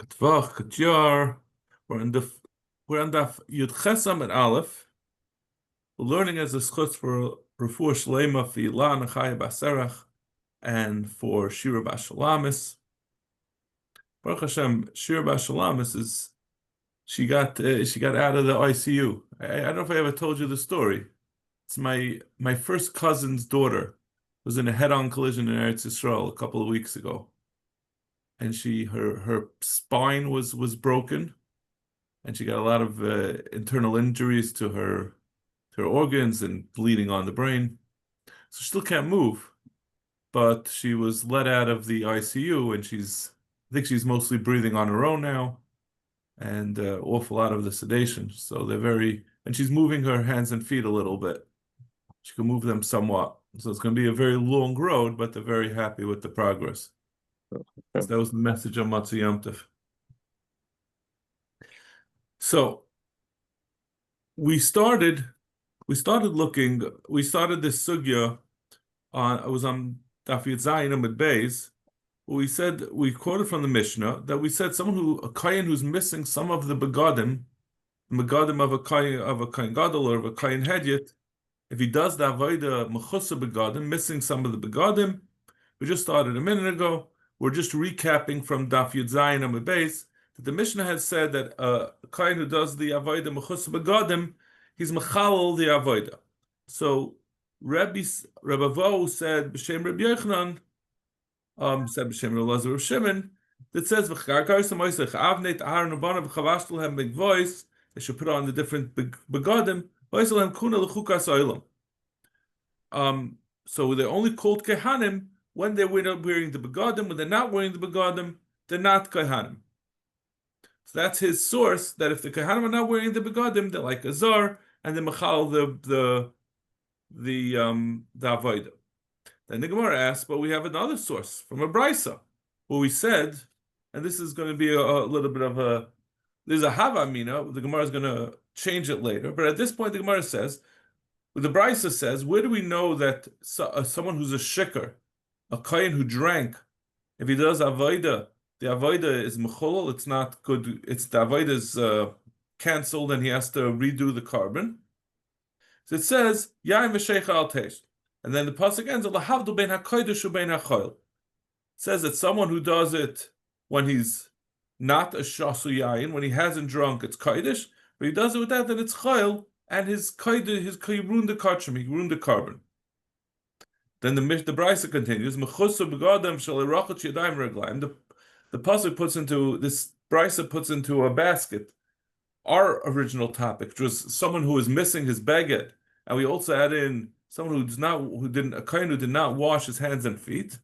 Tvach, Katjar. We're on the we're on Daf Yud Chesam and Aleph. We're learning as a schutz for Refuah Shlema for Ilan Achaya Baserach and for Shira Bashalamis. Baruch Hashem, Shira Bashalamis is she got out of the ICU. I don't know if I ever told you the story. It's my first cousin's daughter was in a head-on collision in Eretz Yisrael a couple of weeks ago, and her spine was broken, and she got a lot of internal injuries to her organs and bleeding on the brain. So she still can't move, but she was let out of the ICU, and I think she's mostly breathing on her own now, and awful lot of the sedation. So and she's moving her hands and feet a little bit. She can move them somewhat. So it's going to be a very long road, but they're very happy with the progress. So that was the message on Motzei Yom Tov. So we started this sugya it was on Daf Yud Zayin Amud Beis. We quoted from the Mishnah that we said a kohen who's missing some of the begadim of a kohen gadol or of a kohen hedyot, if he does the avodah mechusa begadim, missing some of the begadim. We just started a minute ago. We're just recapping from Daf Yud Zayin Amud Beis that the Mishnah has said that a kohen who does the avodah mechusa begadim, he's mechalal the avodah. So Rabbi Avo said b'shem Rabbi Yochanan, said b'shem Rabbi Elazar of Shimon, that says they should put on the different begadim. So they're only called kehanim when they're wearing the begadim. When they're not wearing the begadim, they're not kehanim. So that's his source, that if the kehanim are not wearing the begadim, they're like a zar, and they machal the avodah. Then the Gemara asks, but we have another source from a brisa, where we said, and this is going to be a little bit of there's a hava amina. The Gemara is going to change it later, but at this point the Gemara says, the brisa says, where do we know that someone who's a shikar, a kohen who drank, if he does avodah, the avodah is mechulal, it's not good, the avodah is cancelled and he has to redo the carbon. So it says, Yain v'sheicha al teish. And then the pasuk ends, Lahavdu bein hakodesh u'bein hachoil. It says that someone who does it when he's not a shasu yain, when he hasn't drunk, it's kodesh, but he does it with that, then it's choil, and he ruined the kachim, he ruined the carbon. Then the brisa continues, Mechusa begadam shel irachat yadayim reglaim. The pasuk puts into a basket our original topic, which was someone who is missing his beged, and we also add in someone a kohen who did not wash his hands and feet.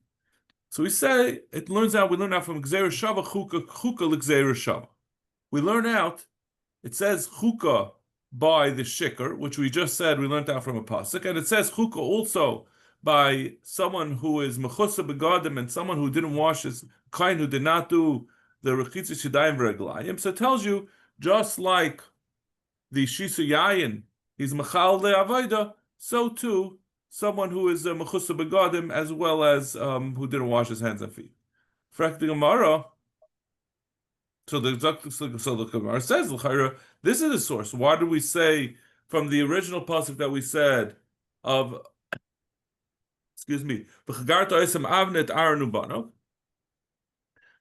So we learn out from Gzeira Shava chuka l'Gzeira Shava. We learn out, it says chuka by the shikar, which we just said we learned out from a pasuk, and it says chuka also by someone who is mechusa begadim and someone who didn't wash his kohen who did not do the rechitzis yadayim v'reglayim. So it tells you, just like the shisu yayin, he's mechal the avodah, so too someone who is mechusa begadim as well as who didn't wash his hands and feet. Frak the Gemara. So the Gemara says, this is the source. Why do we say from the original pasuk that we said of, v'chagarta oisem avnet aranu banav?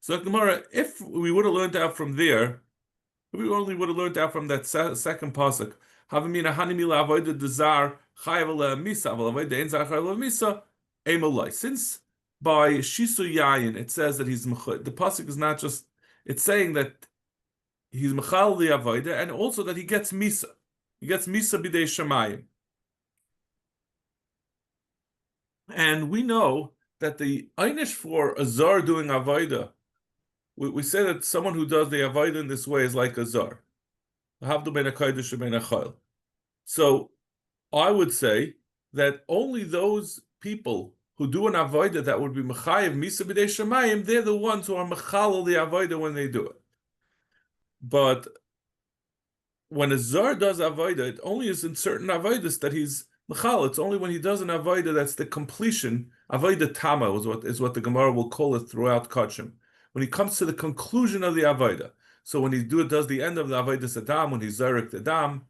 So Gemara, if we would have learned out from there, we only would have learned out from that second pasuk. Havamina hanimila avodah dezar chayav misa avodah ein zar chayav misa emalai. Since by shisu yayin it says that he's mechut, the pasuk is not just, it's saying that he's mechal the avodah and also that he gets misa. He gets misa b'dei shemayim. And we know that the einish for a zar doing avodah, we say that someone who does the avodah in this way is like a zar. So I would say that only those people who do an avodah that would be mechayev misa b'dei shemayim, they're the ones who are mechalal the avodah when they do it. But when a zar does avodah, it only is in certain avodas that he's mechal. It's only when he does an avodah that's the completion. Avodah tama is what the Gemara will call it throughout Kachim. when he comes to the conclusion of the avodah. So when he does the end of the avodah Adam, when he zarek the dam,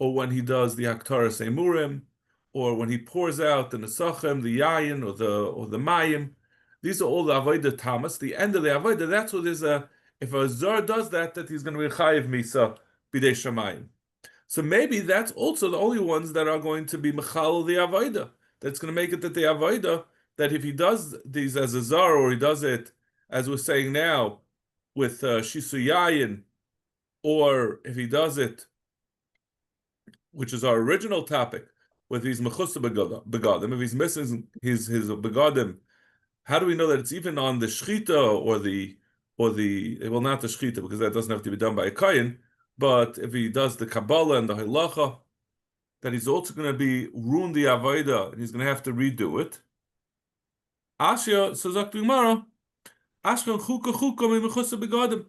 or when he does the Aktaras Emurim, or when he pours out the Nesachim, the Yayin, or the Mayim. These are all the Avodah Tamas. The end of the Avodah, that's what is if a Zar does that he's going to be Chayiv Misa Bidei Shamayim. So maybe that's also the only ones that are going to be Mechal the Avodah. That's going to make it that the Avodah, that if he does these as a Zar, or he does it, as we're saying now, with Shisu Yayin, or if he does it, which is our original topic, with these mechusa begadim, if he's missing his begadim, how do we know that it's even on the shchita or the well, not the shchita, because that doesn't have to be done by a kayin, but if he does the kabbalah and the halacha, that he's also going to be ruin the avodah and he's going to have to redo it. Ashya says Gemara, Ashkan chuka mechusa begadim.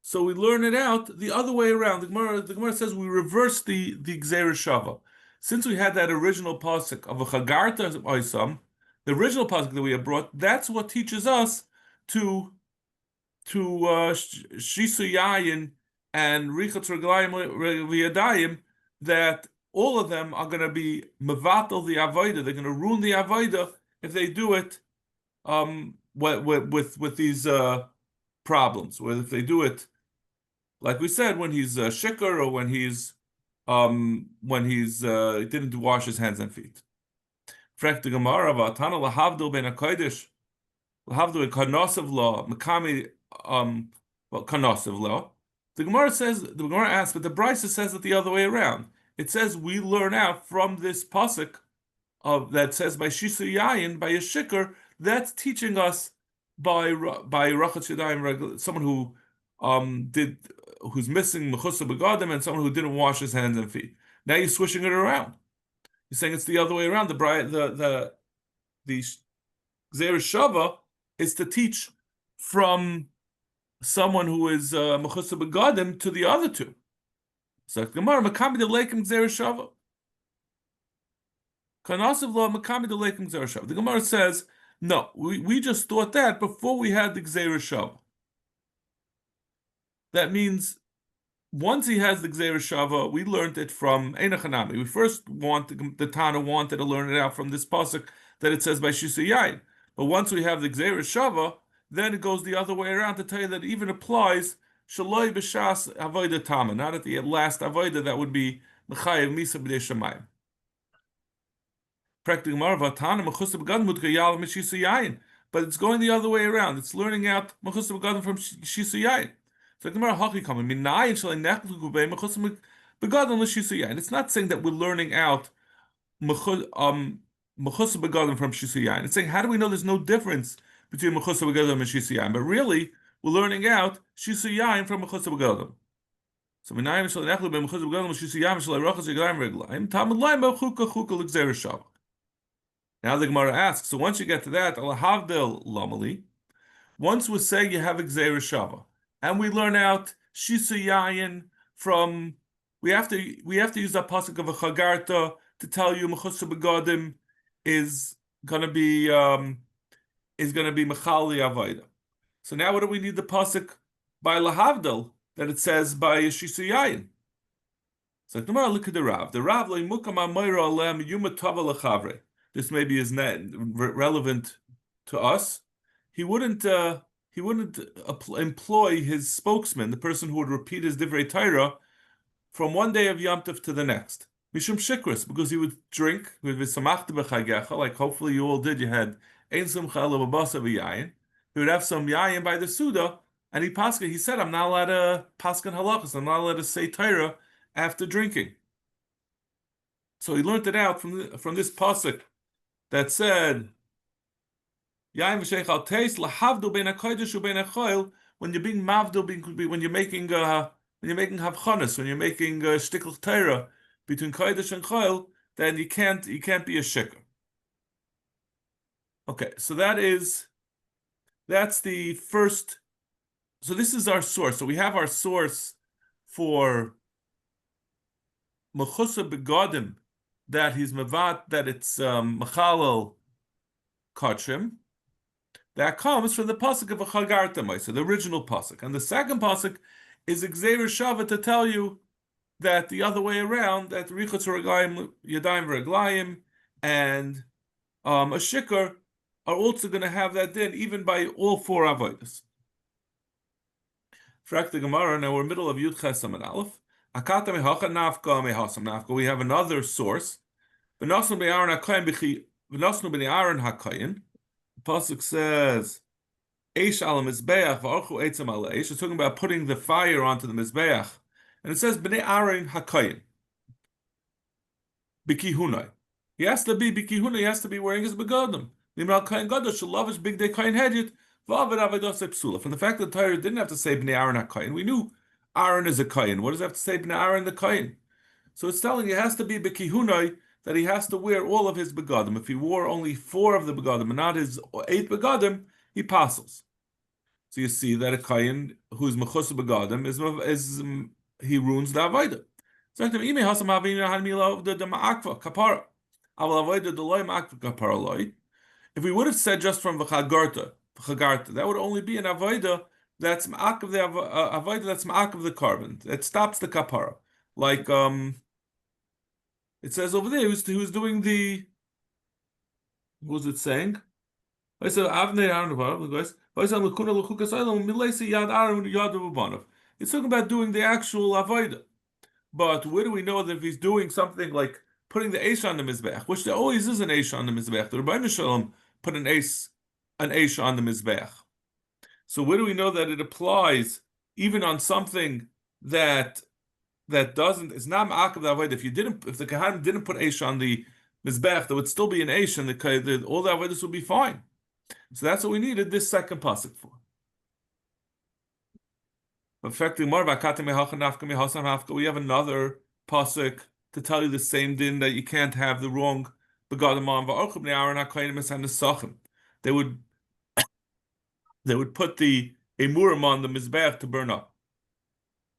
So we learn it out the other way around. The Gemara says we reverse the Gzeira Shava. Since we had that original pasuk of a Chagarta Oisam, the original pasuk that we had brought, that's what teaches us to Shisu Yayin and Richat Reglayim V'Yadayim, that all of them are going to be mevatel the avodah. They're going to ruin the avodah if they do it with these problems. Whether if they do it, like we said, when he's shikar, or when he's he didn't wash his hands and feet. Frek the Gemara v'atana lahavdil ben hakodesh lahavdil karnosiv law makami karnosiv law. The Gemara asks, but the Brisa says it the other way around. It says we learn out from this pasuk that says by shisu yayin, by a shikar, that's teaching us by rachat yadayim, someone who who's missing mechusa begadim, and someone who didn't wash his hands and feet. Now you're switching it around. You're saying it's the other way around. The Gzeira Shava is to teach from someone who is mechusa begadim to the other two. So Gemara makami deleikim Gzeira Shava. Kanasiv lo makami deleikim Gzeira Shava. The Gemara says no. We just thought that before we had the Gzeira Shava. That means once he has the Gzeira Shava, we learned it from Einachanami. We first the Tana wanted to learn it out from this pasuk that it says by Shisu Yayin. But once we have the Gzeira Shava, then it goes the other way around to tell you that it even applies Shaloi b'shas avodah tama, not at the last avodah that would be Mechayev Misa b'dei Shamayim. But it's going the other way around. It's learning out Mechusa begadim from Shisu Yayin. So Gemara Haki coming minayin shalei nechlu gubei Mechusa begadim l'Shisu Yayin. It's not saying that we're learning out Mechusa begadim from Shisu Yayin. It's saying, how do we know there's no difference between Mechusa begadim and Shisu Yayin? But really, we're learning out Shisu Yayin from Mechusa begadim. So minayin shalei nechlu gubei Mechusa begadim l'Shisu Yayin shalei rachas yadayim reglayim tamid laim b'chuka l'Gzeira Shava. Now the Gemara asks, so once you get to that, alahavdil lamali, once we say you have a Gzeira Shava, and we learn out Shisu Yayin from, we have to use that pasuk of a Chagarta to tell you Mechusa begadim is gonna be Mechali Avodah. So now what do we need the pasuk by lahavdil that it says by Shisu Yayin? So Gemara look at the Rav. The Rav lo yimukam amayra alem yuma tava lechavre. This maybe is not relevant to us. He wouldn't employ his spokesman, the person who would repeat his divrei Torah, from one day of Yom Tov to the next. Mishum shikras, because he would drink with v'samachta b'chagecha, like hopefully you all did. You had ein simcha l'babasa v'yayin. He would have some yayin by the Suda, and he said, I'm not allowed to paskan halachas. I'm not allowed to say Torah after drinking. So he learned it out from this pasuk that said, "Yain v'sheichal teis lahavdu bein hakodesh ubein hachoil." When you're being mavdu, when you're making havchanas, when you're making shtikl Torah between kodesh and choil, then you can't be a shikar. Okay, so that's the first. So this is our source. So we have our source for mechusa begadim, that he's mevat, that it's machalal kachim, That comes from the pasuk of a chagarta ma'isa, the original pasuk, and the second pasuk is Gzeir Shava to tell you that the other way around, that richutz reglayim yadayim reglayim and a shikar are also going to have that din even by all four avodas. Frak the Gemara. Now we're middle of Yud Chesam and Aleph. Akata mehacha nafka mehasam nafka. We have another source. V'nasnu b'Aaron hakayin b'chi. V'nasnu b'Aaron hakayin. The pasuk says, "Eish al mizbeach v'archu eitzam al eish." It's talking about putting the fire onto the mizbeach, and it says b'nei Aaron hakayin b'kihunai. He has to be b'kihunai. He has to be wearing his begadim. Nimral kayin gadol shalavish big day kayin hedjit. From the fact that the Torah didn't have to say Bnei Aaron HaKayin, we knew Aaron is a Kayin. What does it have to say Bnei Aaron the Kayin? So it's telling you it has to be Bekihunai, that he has to wear all of his begadim. If he wore only 4 of the begadim and not his 8 begadim, he passes. So you see that a Kayin who's mechus begadim is he ruins the Avodah. So the ma'akva kapara. If we would have said just from v'chagarta, that would only be an avodah that's ma'ak of the avodah that's ma'ak of the carbon that stops the kapara. Like it says over there, who's doing the, what was it saying? I said it's talking about doing the actual avodah. But where do we know that if he's doing something like putting the eish on the mizbeach, which there always is an eish on the mizbeach, the Rebbeinu Shalom put an eish on the mizbeach. So where do we know that it applies even on something that doesn't, it's not ma'akav the avodah? If the kahanim didn't put eish on the mizbeach, there would still be an eish, and all the avodas would be fine. So that's what we needed this second pasuk for. Effectively, we have another pasuk to tell you the same din, that you can't have the wrong begadim on. They would put the emurim on the mizbeach to burn up.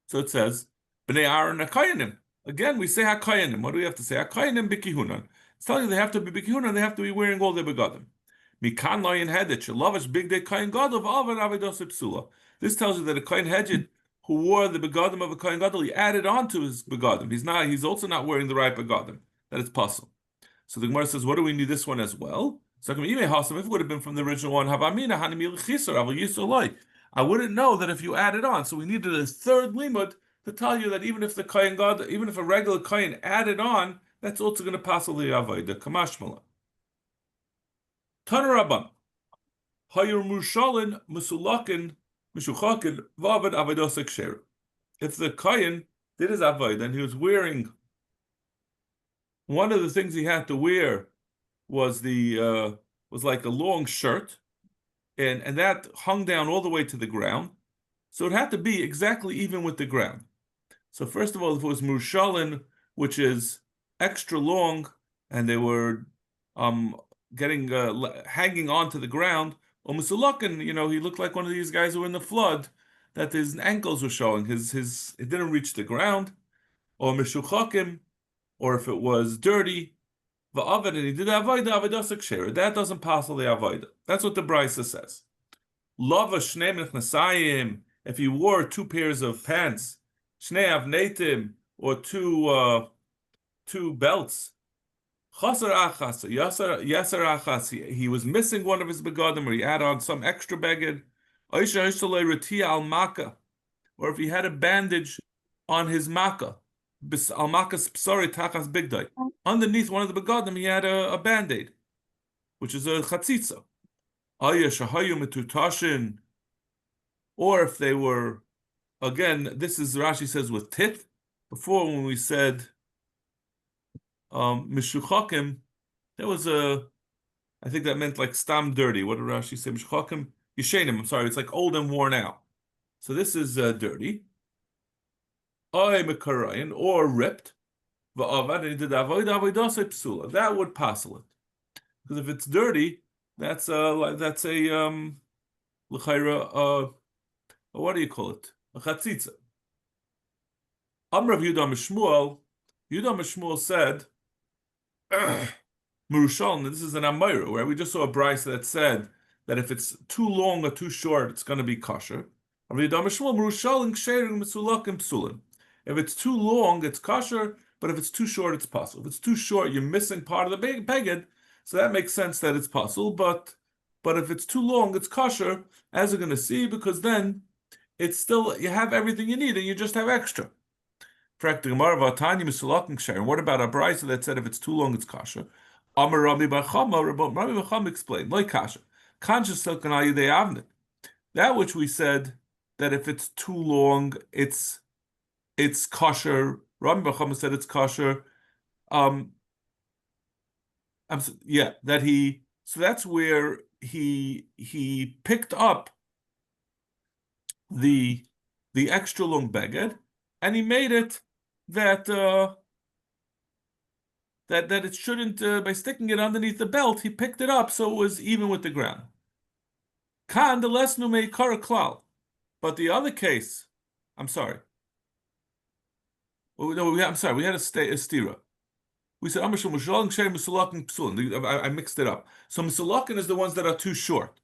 So it says b'nei Aaron hakayanim. Again, we say hakayanim. What do we have to say? Hakayanim b'kihunan. It's telling you they have to be b'kihunan. They have to be wearing all their begadim. Mikan loyin hedit shalavish big day kayin gadol v'avan avodas psula. This tells you that a kayin hedit who wore the begadim of a kayin gadol, he added on to his begadim. He's also not wearing the right begadim. That is possible. So the Gemara says, what do we need this one as well? So if it would have been from the original one, I wouldn't know that if you add it on. So we needed a third limud to tell you that even if the kayin gadol, even if a regular kayin added on, that's also going to pass the avodah. Kamashmala. Tanaraban. Hayur mushalin musulakin mishuchakin vavad avodah ksher. If the kayin did his avodah and he was wearing, one of the things he had to wear was was like a long shirt, and that hung down all the way to the ground. So it had to be exactly even with the ground. So first of all, if it was mushalin, which is extra long, and they were hanging onto the ground, or musulakin, he looked like one of these guys who were in the flood, that his ankles were showing. It didn't reach the ground, or mishuchakim, or if it was dirty, va'avad, and he did avodah ksher, that doesn't pass the avodah. That's what the Brisa says. Lava shnei mechnasayim, if he wore 2 pairs of pants, shnei avnetim, or two belts, chasar achas, yasar achas, he was missing one of his begadim, or he had on some extra beged, oisha hishalei retia al maka, or if he had a bandage on his maka, al makas psari tachas bigdai, underneath one of the begadim he had a band-aid, which is a chatzitza. Aya shahayu metutashin, or if they were, again, this is Rashi says with tit. Before, when we said mishuchakim, that was I think that meant like stam dirty. What did Rashi say? Mishuchakim yishenim. I'm sorry, it's like old and worn out. So this is dirty. Ay mekarayin, or ripped. Va'avad, and he did avodah psula. That would passel it, because if it's dirty, that's a l'chayra. What do you call it? A chatzitza. Amrav Yudah Mishmuel said, Murushalin, this is an Amira, where we just saw a brisa that said that if it's too long or too short, it's going to be kosher. If it's too long, it's kosher, but if it's too short, it's possible. If it's too short, you're missing part of the beged, so that makes sense that it's possible, but if it's too long, it's kosher, as we're going to see, because then it's still, you have everything you need and you just have extra. What about a brisa that said if it's too long, it's kosher? Amar Rabbi Bachama explained, like kasha, conscious silken ayidei avnit. That which we said that if it's too long, it's kosher. Rabbi Bachama said it's kosher. That he. So that's where he picked up the extra long beged, and he made it that that it shouldn't by sticking it underneath the belt. He picked it up so it was even with the ground. Kan the lesnu may kara klal, but the other case, I'm sorry. Well, no, I'm sorry. We had a stira. We said I mixed it up. So misulakin is the ones that are too short.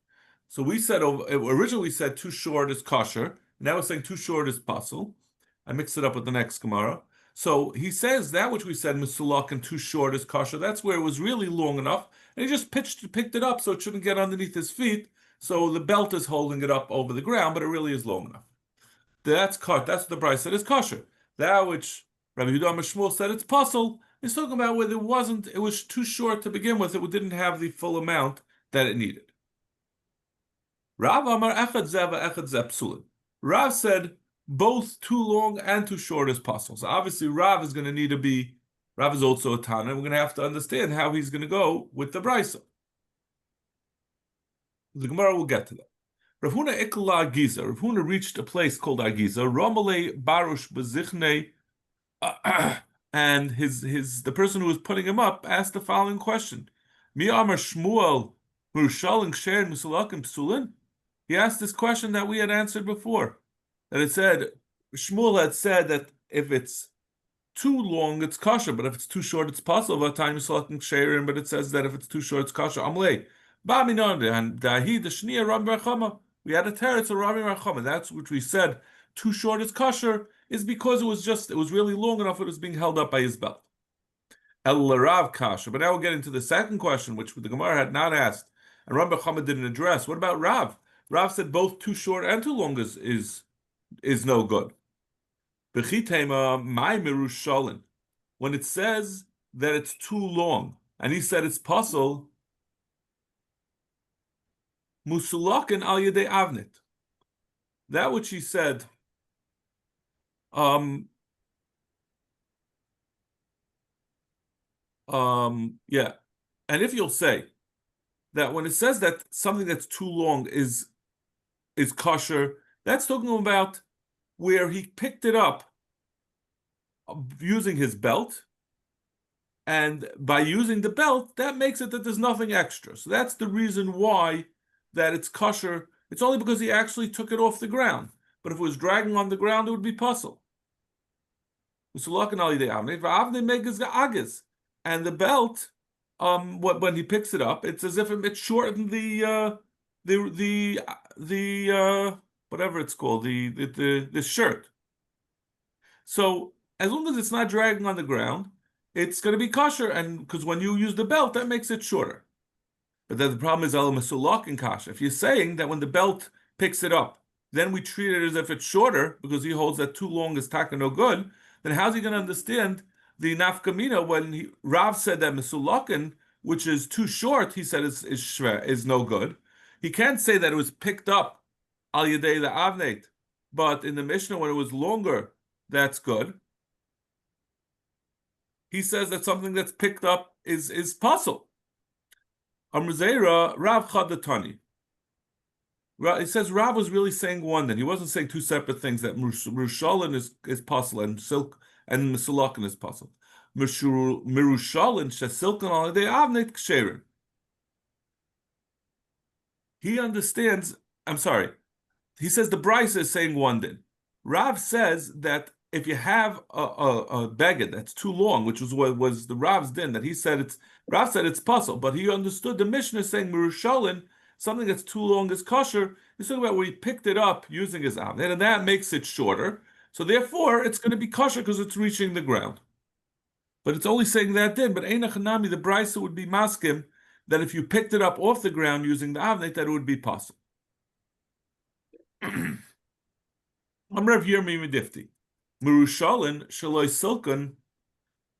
So we said originally we said too short is kosher. Now we're saying too short is pasul. I mixed it up with the next Gemara. So he says that which we said misulakin too short is kosher. That's where it was really long enough, and he just picked it up so it shouldn't get underneath his feet. So the belt is holding it up over the ground, but it really is long enough. That's the price that is kosher. That which Rabbi Yehuda Mishmuel said it's pasul. He's talking about where it was too short to begin with. It didn't have the full amount that it needed. Rav Amar echad zeva echad zepsulin. Rav said both too long and too short is possible. So obviously Rav is going to need to be, Rav is also a Tana. We're going to have to understand how he's going to go with the Brisa. The Gemara will get to that. Rav Huna ikla Agiza. Rav Huna reached a place called Agiza. Romale barush bezichne. And the person who was putting him up asked the following question: Mi Amar Shmuel Murushaling Sher Musalakim Psulin? He asked this question that we had answered before. That it said Shmuel had said that if it's too long, it's kosher, but if it's too short, it's possible. But it says that if it's too short, it's kosher. Amlei. And Dahi the Shnia Rabbi Rachama. We had a teretz of Rabbi Rachama. That's what we said. Too short is kosher is because it was really long enough. It was being held up by his belt. El Rav kasha. But now we'll get into the second question, which the Gemara had not asked, and Rabbi Chama didn't address. What about Rav? Rav said both too short and too long is no good. Bechitema my mirushalin. When it says that it's too long, and he said it's pasul, musulakin al yedei avnit. That which he said. And if you'll say that when it says that something that's too long is kosher, that's talking about where he picked it up using his belt, and by using the belt, that makes it that there's nothing extra. So that's the reason why that it's kosher. It's only because he actually took it off the ground. But if it was dragging on the ground, it would be pasul. And the belt, when he picks it up, it's as if it's shortened the whatever it's called, the shirt. So as long as it's not dragging on the ground, it's going to be kosher, and because when you use the belt, that makes it shorter. But then the problem is al masulak and kasha. If you're saying that when the belt picks it up, then we treat it as if it's shorter because he holds that too long is taka no good, then how's he going to understand the nafkamina when Rav said that mesulakin, which is too short, he said is no good. He can't say that it was picked up al yedei the avneit, but in the Mishnah when it was longer, that's good. He says that something that's picked up is pasul. Amrzeira Rav Chadatani. It says Rav was really saying one. Then he wasn't saying two separate things. That Mirushalin is pasul and silk and Mesulakin is pasul. Mirushalin shesilkan al yedei avneit ksherin. He understands. I'm sorry. He says the Brisa is saying one din. Rav says that if you have a beged that's too long, which was what was the Rav's din, that he said Rav said it's pasul, but he understood the Mishnah saying Mirushalin something that's too long is kosher. He's talking about where he picked it up using his avnet, and that makes it shorter. So therefore, it's going to be kosher because it's reaching the ground. But it's only saying that then. But Ein Hanami, the brisa would be maskim that if you picked it up off the ground using the avnet, that it would be possible. I'm Rav Yirmi Medifti. Merushalin shaloi silkon,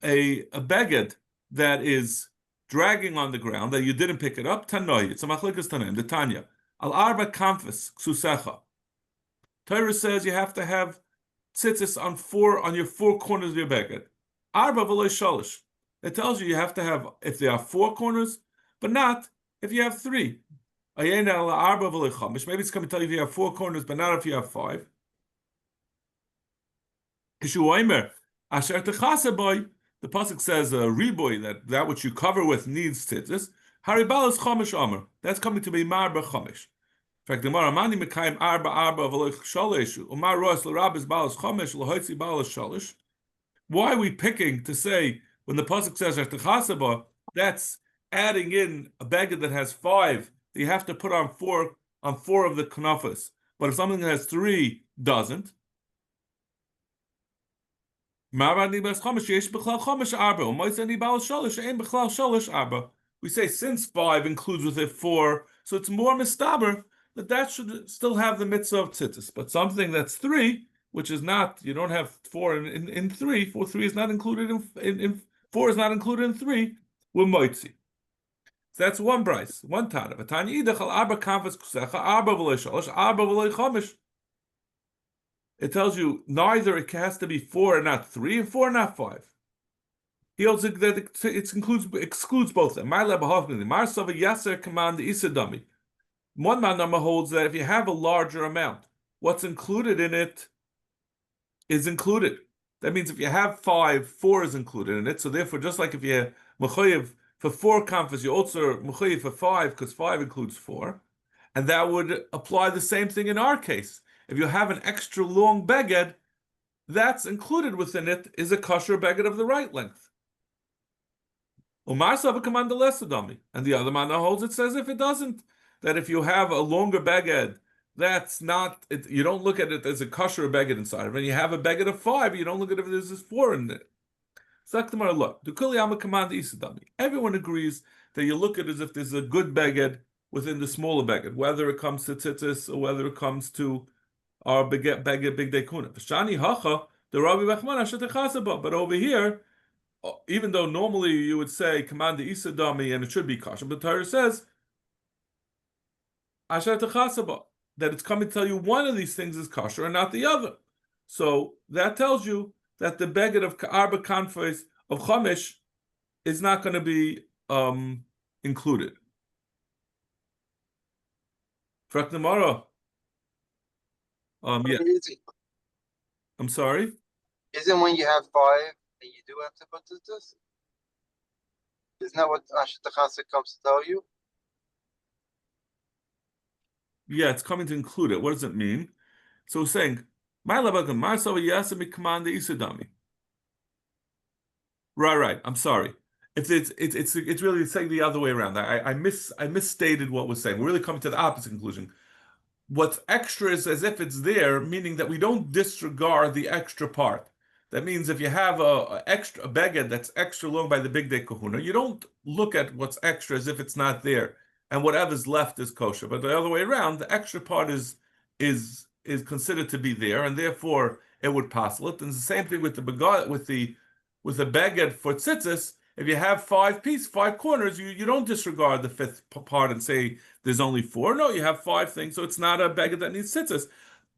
a beged that is dragging on the ground that you didn't pick it up. Tanoi, it's a machlikas tanaim. The Tanya al arba kamfes ksusecha. Torah says you have to have tzitzis on your four corners of your beged. Arba v'loy shalish. It tells you have to have if there are four corners, but not if you have three. Maybe it's going to tell you if you have four corners, but not if you have five. The pasuk says riboy that which you cover with needs tzitzis. Haribal is chomish omer. That's coming to be marba chomish. In fact, the Maramani mekayim arba v'loy shaleshu. Umar roas l'rabis balas chomish l'hoitzi balas shalish. Why are we picking to say when the pasuk says Artechasaba, that's adding in a beged that has five that you have to put on four of the knafas, but if something that has three doesn't? We say since five includes with it four, so it's more mistaber that should still have the mitzvah of tzitzis. But something that's three, which is not, you don't have four in three. Three is not included in four is not included in three. We're moitzi. So that's one bryce, one tana. It tells you neither it has to be four and not three, and four and not five. He also that it excludes both of them. One man holds that if you have a larger amount, what's included in it is included. That means if you have five, four is included in it. So therefore, just like if you have mechayev for four kamfas, you also mechayev for five because five includes four, and that would apply the same thing in our case. If you have an extra long beged, that's included within it is a kosher beged of the right length. And the other man holds it says if it doesn't, that if you have a longer beged, that's not, you don't look at it as a kosher beged inside of it. And you have a beged of five, you don't look at it as there's four in it. Everyone agrees that you look at it as if there's a good beged within the smaller beged, whether it comes to tzitzis or whether it comes to our beged big day kuna. But over here, even though normally you would say command the isadami and it should be kosher, but Torah says that it's coming to tell you one of these things is kosher and not the other. So that tells you that the beged of arba kanfes of chomish is not going to be included. Fraknamara. Yeah. I'm sorry? Isn't when you have five and you do have to put this? Isn't that what Asher Techasa comes to tell you? Yeah, it's coming to include it. What does it mean? So it's saying, right. I'm sorry. If it's really saying the other way around. I misstated what we're saying. We're really coming to the opposite conclusion. What's extra is as if it's there, meaning that we don't disregard the extra part. That means if you have a beged that's extra long by the big day kahuna, you don't look at what's extra as if it's not there, and whatever's left is kosher. But the other way around, the extra part is considered to be there, and therefore it would passel it. And it's the same thing with the beged for tzitzis. If you have five corners, you don't disregard the fifth part and say there's only four. No, you have five things, so it's not a beged that needs tzitzis.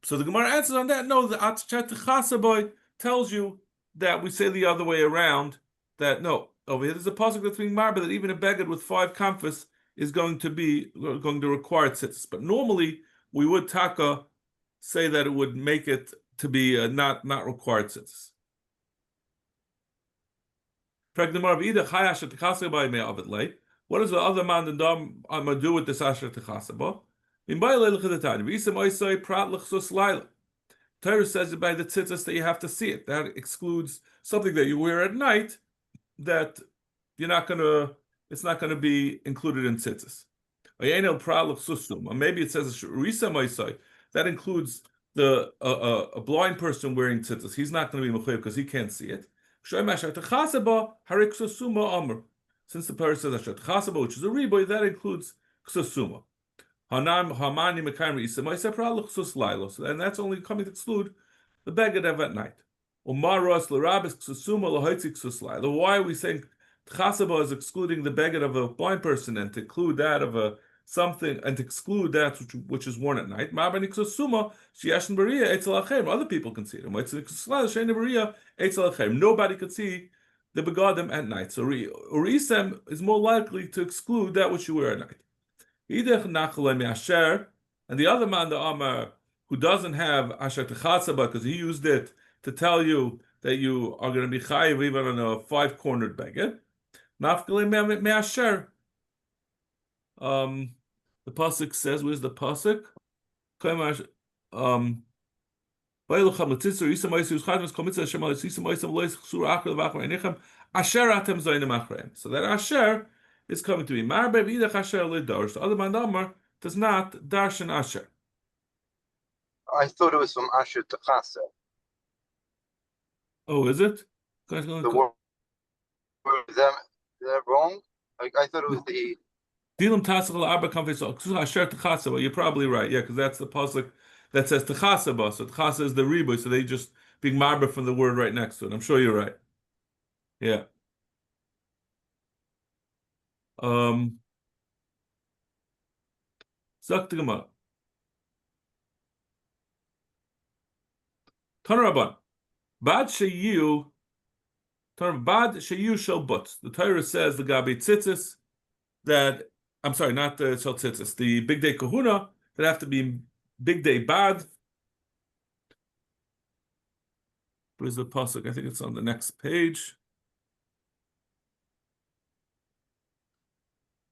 So the Gemara answers on that. No, the Atchat Chasaboy tells you that we say the other way around. That no, over here there's a pasuk that's being marba that even a beged with five kamfas is going to require tzitzis. But normally we would taka say that it would make it to be not required tzitzis. What does the other man do with this asher techasaba? Torah says by the tzitzis that you have to see it. That excludes something that you wear at night that it's not gonna be included in tzitzis. Or maybe it says Risa Moisai. That includes the a blind person wearing tzitzis. He's not going to be mechuyev because he can't see it. Since the Torah says Asher Tchasaba, which is a riboy, that includes ksusuma. And that's only coming to exclude the beged of at night. Why are we saying Tchasaba is excluding the beged of a blind person and to include that of a something and to exclude that which is worn at night? Other people can see it. Nobody could see the begadim at night. So Urisem is more likely to exclude that which you wear at night. And the other man, the Amar, who doesn't have Asher Techasaba because he used it to tell you that you are going to be chayiv even on a 5-cornered beged. Nafkele me'asher. The pasuk says, where's the pasuk? So that asher is coming to be marbe v'idach asher lidarish. The other man Amar does not darshan asher. I thought it was from Asher Techasa. Oh, is it? The word is that wrong? Like I thought it was the Dilam tasachal arba kamfei asher techasaba. You're probably right, yeah, because that's the pasuk that says techasaba. So techasa is the riboy, so they just being marba from the word right next to it. I'm sure you're right. Yeah. Zak Gemara. Tanaraban. Bad sheyu shel but. The Torah says the gabi tzitzis that I'm sorry, not the shel tzitzis, the big day kahuna that have to be big day bad. Where's the pasuk? I think it's on the next page.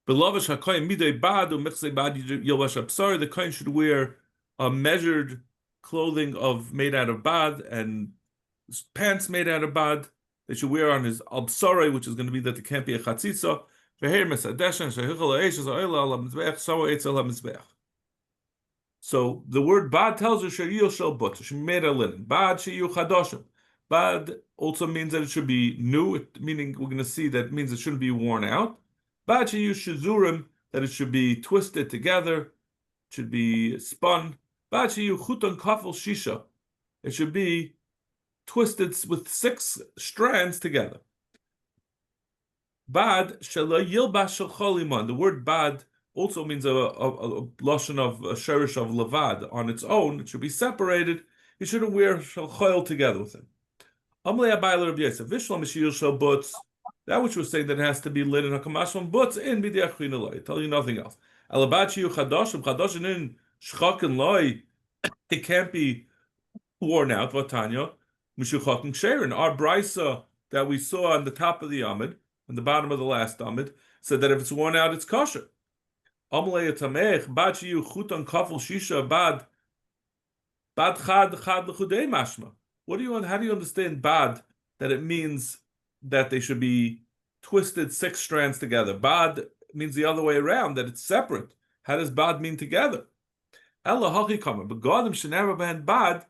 Belovish hakoyin midei bad u'mechzei bad yilvash absar. The kohen should wear a measured clothing made out of bad and pants made out of bad. They should wear on his absare, which is going to be that there can't be a chatzitza. So the word bad tells us sheyil shel but it should be made of linen. Bad sheyu chadoshim. Bad also means that it should be new, meaning we're going to see that means it shouldn't be worn out. Bad sheyu shizurim, that it should be twisted together, should be spun. Bad sheyu chuton kafel shisha, it should be twisted with 6 strands together. Bad shela yilbash shel choliman. The word bad also means a lashon of a sherish of levad on its own. It should be separated. You shouldn't wear shel chol together with it. Amlei abayler of Yosef vishlam mishiyul shel butz. That which was saying that it has to be linen hakamashon butz in b'diach chinaloi. Tell you nothing else. Alabad shiyu chadashim in shchakin loy. It can't be worn out. Vatanya mishuchakin sherin. Our brisa that we saw on the top of the amid, on the bottom of the last amid, said that if it's worn out, it's kosher. Amlei tamech bad shiyu chutan kafel shisha bad chad lechudei mashma. How do you understand bad that it means that they should be twisted 6 strands together? Bad means the other way around, that it's separate. How does bad mean together? Ella hachikama begadim shenever ben bad.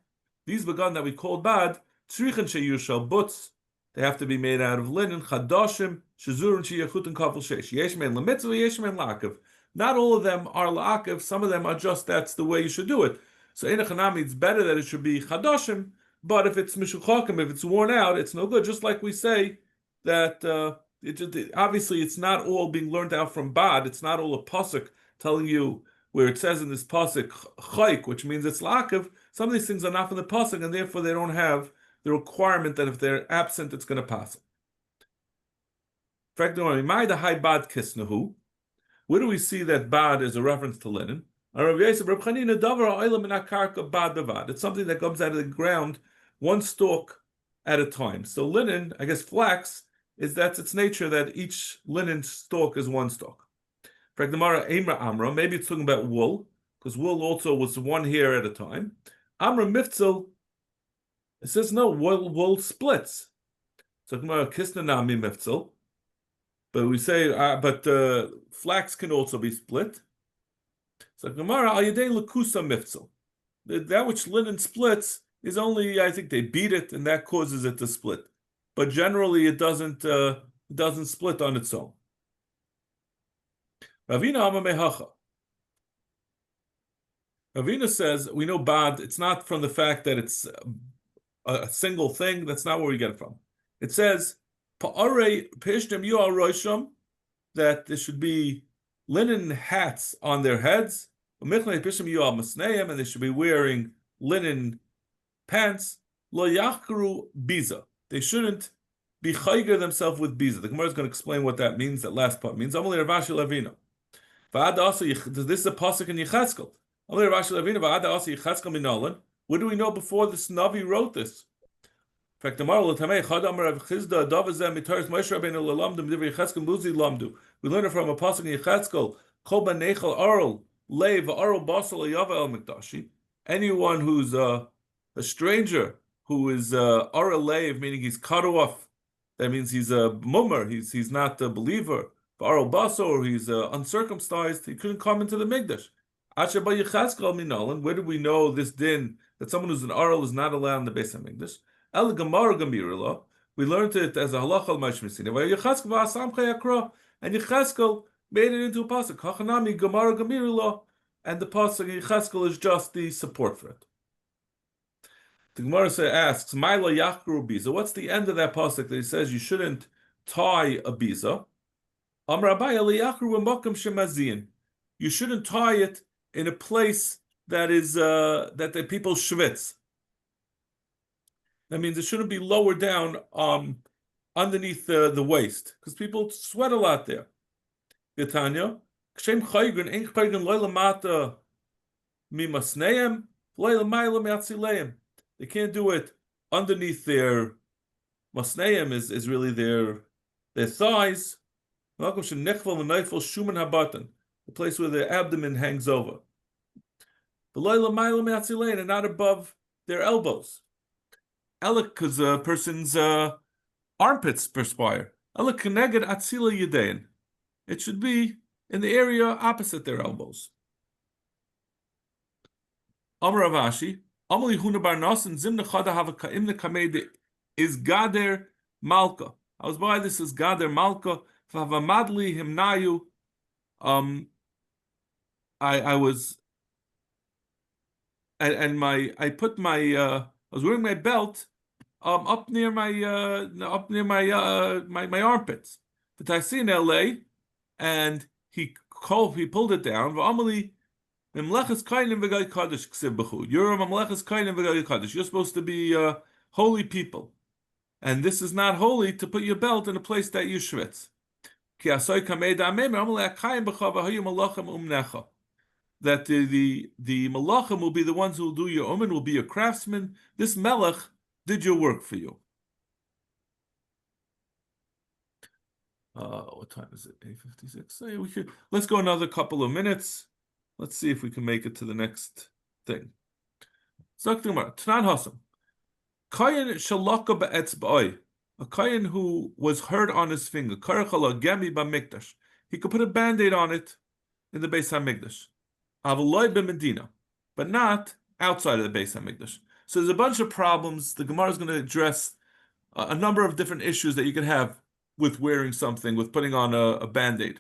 These begadim that we call bad tzrichen sheyu shel butz. They have to be made out of linen. Chadashim shezurin sheyachut and kafel sheish. Yesh men lemitzvah, yesh men la'akev. Not all of them are la'akev. Some of them are just that's the way you should do it. So in a chanami, it's better that it should be chadashim. But if it's mishuchakim, if it's worn out, it's no good. Just like we say that obviously it's not all being learned out from bad. It's not all a pasuk telling you where it says in this pasuk chayk, which means it's la'akev. Some of these things are not from the pasuk, and therefore they don't have the requirement that if they're absent, it's going to pass. Where do we see that bad is a reference to linen? It's something that comes out of the ground, one stalk at a time. So linen, I guess flax, that's its nature that each linen stalk is one stalk. Maybe it's talking about wool, because wool also was one hair at a time. Amra miftzil, it says no, wool splits. So kisnanami miftzil. But we say, flax can also be split. So Gemara al yedei lekusa mifzel. That which linen splits is only, I think they beat it, and that causes it to split. But generally, it doesn't split on its own. Ravina Amamehacha. Ravina says we know bad. It's not from the fact that it's a single thing. That's not where we get it from. It says pa'arei pishtem yu'al roisham, that there should be linen hats on their heads, and they should be wearing linen pants. Lo yachkaru biza. They shouldn't be chayger themselves with biza. The Gemara is going to explain what that means. That last part means. Amalei Ravashi Lavina. This is a pasuk in Yechezkel. Amalei Ravashi Lavina. Va'ada also Yechezkel minolan. What do we know before this Navi wrote this? In fact, we learn it from a pasuk in Yechezkel. Kol banechal aral leiv aral basal yava el mikdashi. Anyone who's a stranger who is aral leiv, meaning he's cut off. That means he's a mummer. He's not a believer. Aral basal, or he's uncircumcised. He couldn't come into the mikdash. Asher ba Yechezkel minolan. Where do we know this din that someone who's an aral is not allowed in the Beis HaMikdash? El Gemara Gemirula, we learned it as a halacha al mashmisina. And Yechezkel made it into a pasuk. Hachanami Gemara Gemirula, and the pasuk Yechezkel is just the support for it. The Gemara asks, "Ma'ila yachru biza." What's the end of that pasuk that he says you shouldn't tie a biza? Amar Abaye liyachru v'makom shemazin. You shouldn't tie it in a place that is that the people schwitz. That means it shouldn't be lower down underneath the waist, because people sweat a lot there. Tanya, kshem chaygun ein chaygun loyla mata mimasneim loyla mayla me'atzileim. They can't do it underneath their masneim is really their thighs. Malcolm shenechval v'neifel shuman habatan, the place where their abdomen hangs over. The loyla mayla me'atzileim, and not above their elbows. Elek, because a person's armpits perspire. Elek keneged atzila yedein. It should be in the area opposite their elbows. Amar Ravashi, Amali Huna Bar Nasan Zimna Chada Havaka Imna Kamede is Gader Malka. I was by this is Gader Malka. Favamadli Himnayu. I was and I put my I was wearing my belt up near my my armpits. But I see in LA, and he pulled it down. You're supposed to be holy people, and this is not holy to put your belt in a place that you schwitz. That the malachim will be the ones who will do your will be your craftsmen. This melech did your work for you. What time is it? 8:56. Let's go another couple of minutes. Let's see if we can make it to the next thing. Tanan Hasam. Kayin shalaka be'etzba'oi. A kayin who was hurt on his finger. Karachala gemi b'mikdash. He could put a band-aid on it in the Beis HaMikdash. Avaloi b'Medina, but not outside of the Beis HaMikdash. So there's a bunch of problems. The Gemara is going to address a number of different issues that you can have with wearing something, with putting on a band-aid.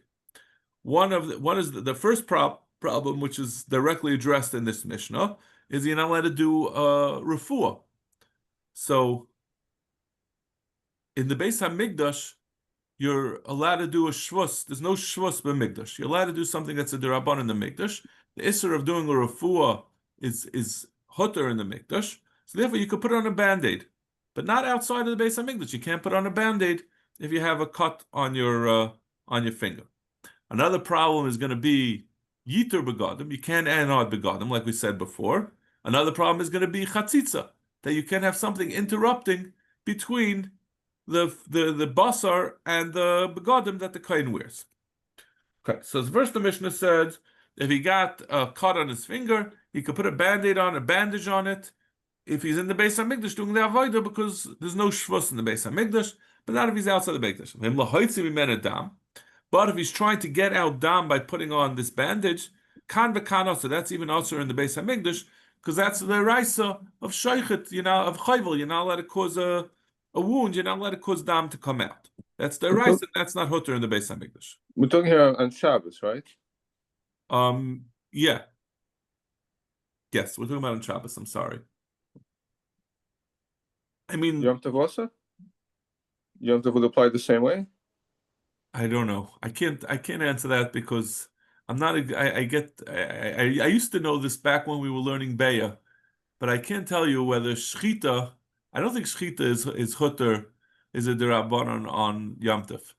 One is the first problem, which is directly addressed in this Mishnah, is you're not allowed to do refuah. So in the Beis HaMikdash, you're allowed to do a shvus. There's no shvus b'mikdash. You're allowed to do something that's a derabban in the mikdash. The isser of doing a refuah is hotter in the mikdash. So therefore, you could put on a band-aid, but not outside of the Beis HaMikdash. You can't put on a band-aid if you have a cut on your finger. Another problem is going to be yiter begadim. You can't add on begadim, like we said before. Another problem is going to be chatzitza, that you can't have something interrupting between the basar and the begadim that the kohen wears. Okay, so first the Mishnah said if he got a cut on his finger, he could put a band-aid on, a bandage on it, if he's in the Beis HaMikdash doing the avodah, because there's no shvus in the Beis HaMikdash, but not if he's outside the Beis HaMikdash. But if he's trying to get out dam by putting on this bandage, Kan v'kan also. That's even also in the Beis Hamikdash, because that's the raisa of shaychet, of chayvel. You're not allowed to cause a wound. You're not allowed to cause dam to come out. That's the raisa. That's not hutter in the Beis Hamikdash. We're talking here on Shabbos, right? Yeah. Yes, we're talking about on Shabbos. I'm sorry. I mean, Yom Tov also? Yom Tov would apply the same way? I don't know. I can't answer that because I'm not. I used to know this back when we were learning Beya, but I can't tell you whether shchita. I don't think shchita is hutter, is a derabanan on Yom Tov.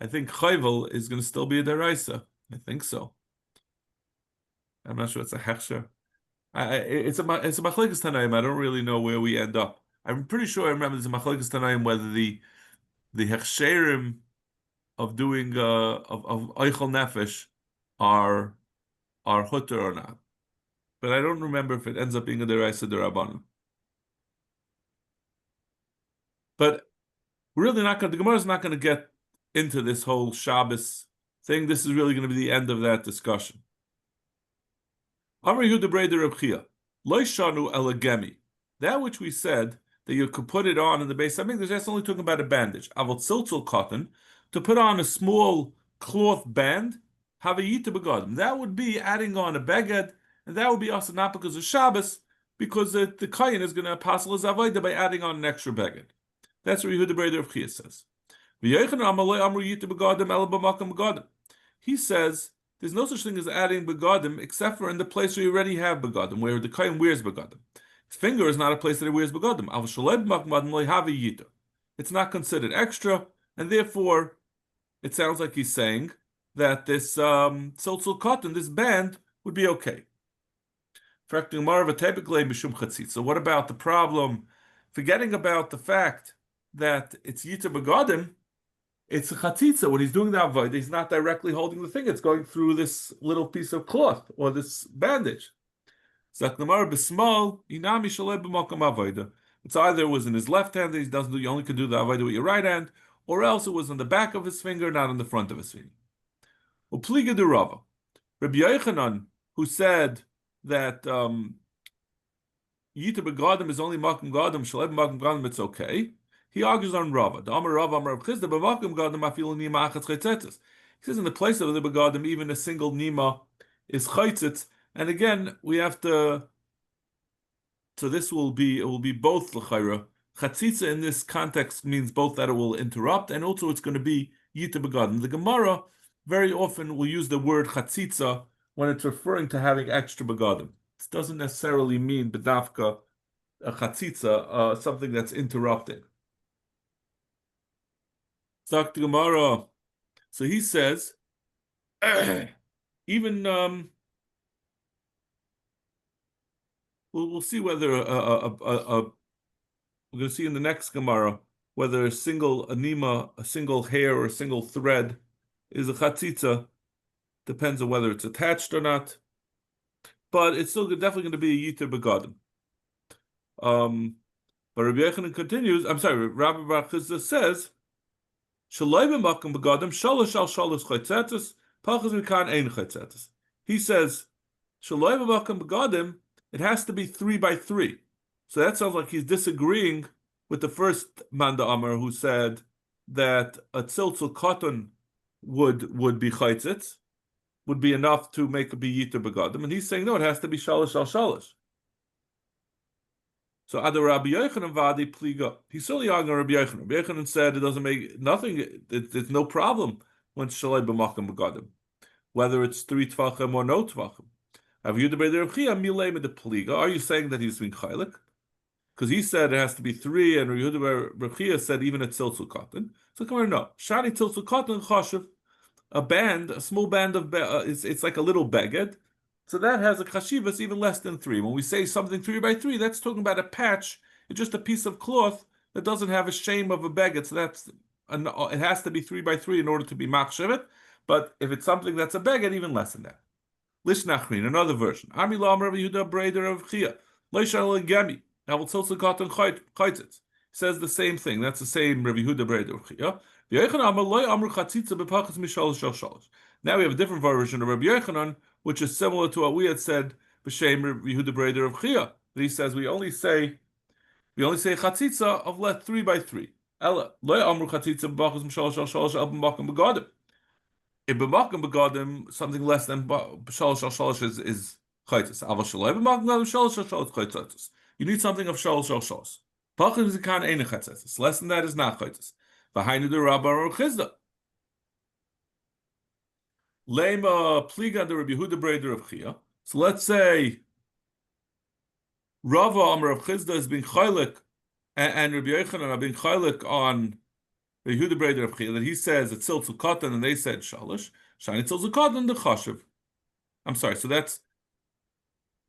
I think chayvel is going to still be a deraisa. I think so. I'm not sure it's a hechsher. It's a machlekes tanaim. I don't really know where we end up. I'm pretty sure I remember there's a machlekes tanaim whether the hechsherim of doing of eichel nefesh are hutter or not, but I don't remember if it ends up being a deraisa derabanan. But we're really not going. The Gemara is not going to get into this whole Shabbos thing. This is really going to be the end of that discussion. Amar Yehuda Breder Reb Chia, Lo shanu elagemi. That which we said that you could put it on in the base. I think that's only talking about a bandage. Avot tziltzul cotton, to put on a small cloth band. Have a yita begadim. That would be adding on a beged, and that would be also not because of Shabbos, because the kayin is going to apostle his avodah by adding on an extra beged. That's what Yehuda Breder Reb Chia says. He says there's no such thing as adding begadim except for in the place where you already have begadim, where the kain wears begadim. His finger is not a place that he wears begadim. It's not considered extra, and therefore it sounds like he's saying that this tziltzul cotton, this band, would be okay. So what about the problem? Forgetting about the fact that it's yita begadim, it's a chatzitza. When he's doing the avodah, he's not directly holding the thing. It's going through this little piece of cloth or this bandage. It's either it was in his left hand that he doesn't do. You only can do the avodah with your right hand, or else it was on the back of his finger, not on the front of his finger. Upliga de Rava, Rabbi Yochanan, who said that yita begadim is only makom gadim, shaleb makom gadim, it's okay. He argues on Rava. The Amar Rava, Amar Rav Chisda, b'makom gadim afilu nima achatz chaytzetes. He says in the place of the begadim, even a single nima is chaytzitz. And again, we have to. So this will be both l'chayra. Chatzitza in this context means both that it will interrupt, and also it's going to be yita begadim. The Gemara very often will use the word chatzitza when it's referring to having extra begadim. This doesn't necessarily mean bedafka a chatzitza, something that's interrupting. Zak the Gemara. So he says, even we'll see whether we're going to see in the next Gemara whether a single anima, a single hair, or a single thread is a chatzitza. Depends on whether it's attached or not, but it's still definitely going to be a yiter begadim. But Rabbi Yochanan continues. I'm sorry, Rabbi Bar Chizda says, "Shaloi b'makom begadim shalosh al shalosh chaytzetus pachas mikan ein chaytzetus." He says, "Shaloi b'makom begadim." It has to be 3 by 3. So that sounds like he's disagreeing with the first Manda Amar who said that a tziltzul cotton would be chaytzitz, would be enough to make a biyita begadim, and he's saying no, it has to be shalosh al shalosh. So Adar Rabbi Yochanan vadi pliga. He's certainly arguing Rabbi Yochanan. Rabbi Yochanan said it doesn't make nothing. It's no problem when shalei b'makom begadim, whether it's 3 tvachim or no tvachim. Are you saying that he's being chaylik? Because he said it has to be 3, and Reb Chia said even a tziltzul cotton. So come on, no. Shani tziltzul cotton chashiv, a band, a small band of it's like a little beged. So that has a chashivas even less than 3. When we say something 3 by 3, that's talking about a patch. It's just a piece of cloth that doesn't have a shame of a beged. So it has to be 3 by 3 in order to be machshevet. But if it's something that's a beged, even less than that. Lishnachrin, another version. Ami Lam Rabbi Yehuda Breder of Chia. Leishal Gemi. Now we'll tziltzul cotton chaytzitz. Says the same thing. That's the same Rabbi Yehuda Breder of Chia. Now we have a different version of Rabbi Yochanan, which is similar to what we had said b'shem Yehuda Breder of Chia. He says we only say chatzitza of let 3 by 3. Ella lo amru chatzitza b'bachos m'shalosh al shalosh el b'makom begadim. If b'makom begadim something less than shalosh al shalosh is chaytis. Aval shaloi b'makom begadim shalosh al shalosh chaytis. You need something of shalosh al shalosh. Pachim zikan ein chatzitza. Less than that is not chaytis. V'hainu de Rabba or Chizda. Lema pliga de Rabbi Yehuda Breder of Chia. So let's say Rava Amar of Chizda has been chaylik, and Rabbi Yochanan have been chaylik on the Yehuda Breder of Chia, that he says it's tziltzul katan, and they said shalish. Shani tziltzul katan the chashiv. I'm sorry. So that's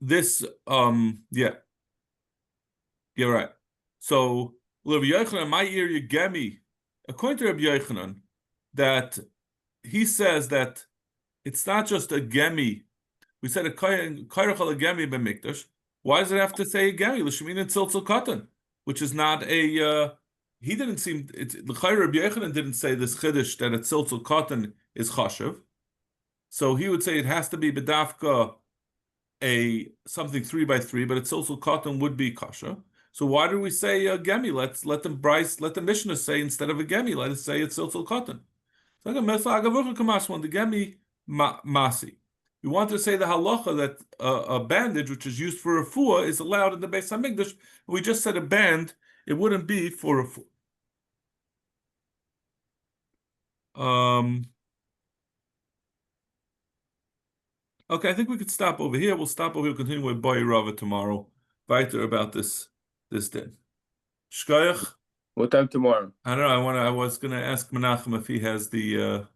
this. Yeah, you're right. So Rabbi Yochanan, my ear yegemi, according to Rabbi Yochanan, that he says that it's not just a gemi. We said a kairachal a gemi b'mikdash. Why does it have to say a gemi? L'shemin and tziltzul katan, which is not a. He didn't seem. The Chayr Rabbi Yochanan didn't say this chiddush that a tziltzul katan is chashuv. So he would say it has to be bedafka a something 3 by 3, but a tziltzul katan would be kasha. So why do we say a gemi? Let the Mishnah say instead of a gemi, let us say it's tziltzul katan. So the gemi masi. We want to say the halacha that a bandage which is used for refuah is allowed in the Beis Hamikdash. We just said a band; it wouldn't be for refuah. Okay, I think we could stop over here. We'll stop over here. Continue with Boy Rava tomorrow. Weiter about this din. Shkoyach. What time tomorrow? I don't know. I was going to ask Menachem if he has the